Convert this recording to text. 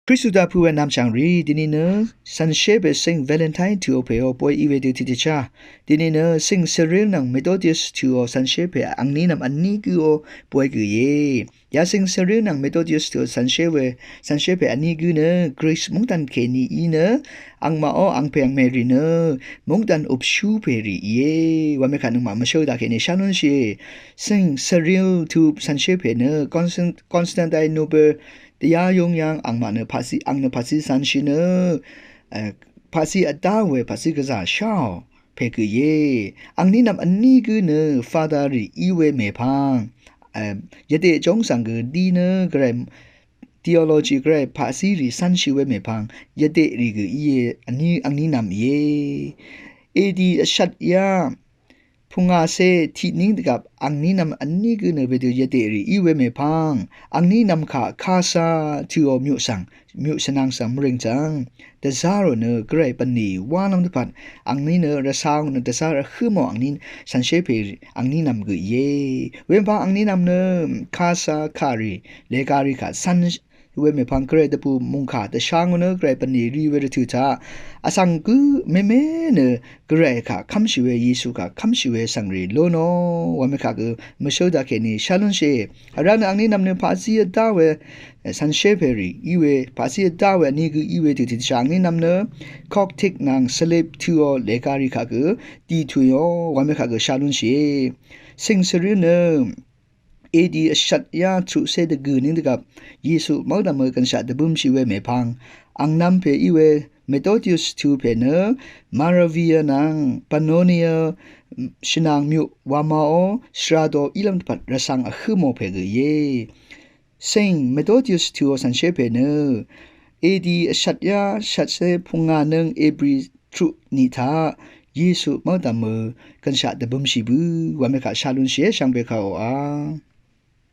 คริสตุดาผู้นำช่างรีดินีเนอสันเชเบซิงวาเลนไทน์ที่โอเปโอปอยอีเวดิติชาดินีเนอซิงเซริลนังเมโธดิสที่โอสันเชเปอังนี้นำอันนี้คือโอปอยคือเย่ยาซิงเซริลนังเมโธดิสที่โอสันเชเปอันนี้คือเนอกริสมุงตันเคนีอีเนอังมาโออังเปียงเมรีเนมุงตันอุบชูเปรีเย่ว่าไม่ขันนึงมาโชว์ดาเคเนชานุนเชซิงเซริลทูสันเชเปเนคอนสแตนไดโนเบอร์တရားယုံយ៉ាងအင်မနဖစီအင်နဖစီဆန်ရှိနဖစီအတာဝေဖစီကစားရှောင်းဖေကရေအင်နီနမ်အနီကနဖာဒါရီဤဝေမေဖန်းယတိအကျုံးဆောင်ကဒီနဂရမ် theology ဂရဖစီရီဆန်ရှိဝေမေဖန်းယတိရီကဤအနီအင်နီနမ်ယေအေဒီအရှတ်ယာဖုန်ငါစေတီနင်းတကပ်အန်နီနမ်အန်နီကနဗေဒီယတေရီဤဝေမေဖန်းအန်နီနမ်ခါဆာတီယိုမြုဆန်နန်းဆမ်ရင်ချန်တဇာရိုနဂရေပနီဝါနမ်တပတ်အန်နီနရဆောင်းနတဇာရခမောအန်နီဆန်ရှေပေအန်နီနမ်ကယေဝေဖန်းအန်နီနမ်နခါဆာခါရီလေကာရီခါဆန်เวเมพังเกรดปูมุงขาแต่ช่างเนเกรปนีรีเวรทุจ้าอาสังกูเมเนเกรค่ะคำชิเวยิสุค่ะคำชิเวสังรีโลโนว่าไม่ค่ะกูไม่ชอบดาเคนีชาลุนเชอารันอังนี้นำเนภาษีดาวเวสันเชเพรีอีเวภาษีดาวเวนี่คืออีเวทุติช่างนี้นำเนคอกทิกนางสเลปทัวเลการิค่ะกูตีทุยว่าไม่ค่ะกูชาลุนเชสิงสริเนเอดีชัดยาทุเสดกูนิงกับยิสุมอดามกันชัดบุมชิเวเมพังอังนัมเพอีเวเมโธดิอุสทูเพเนมาราวิอานังปานโนเนียชินางมิววามาโอสราโดอิลัมปัดระสังอคือโมเพกเยซิงเมโธดิอุสทูสันเชเพเนเอดีชัดยาชัดเซพุงานังเอบริทรุนิทายิสุมอดามกันชัดบุมชิบูว่าเมคาชาลุนเชชังเบคาโออา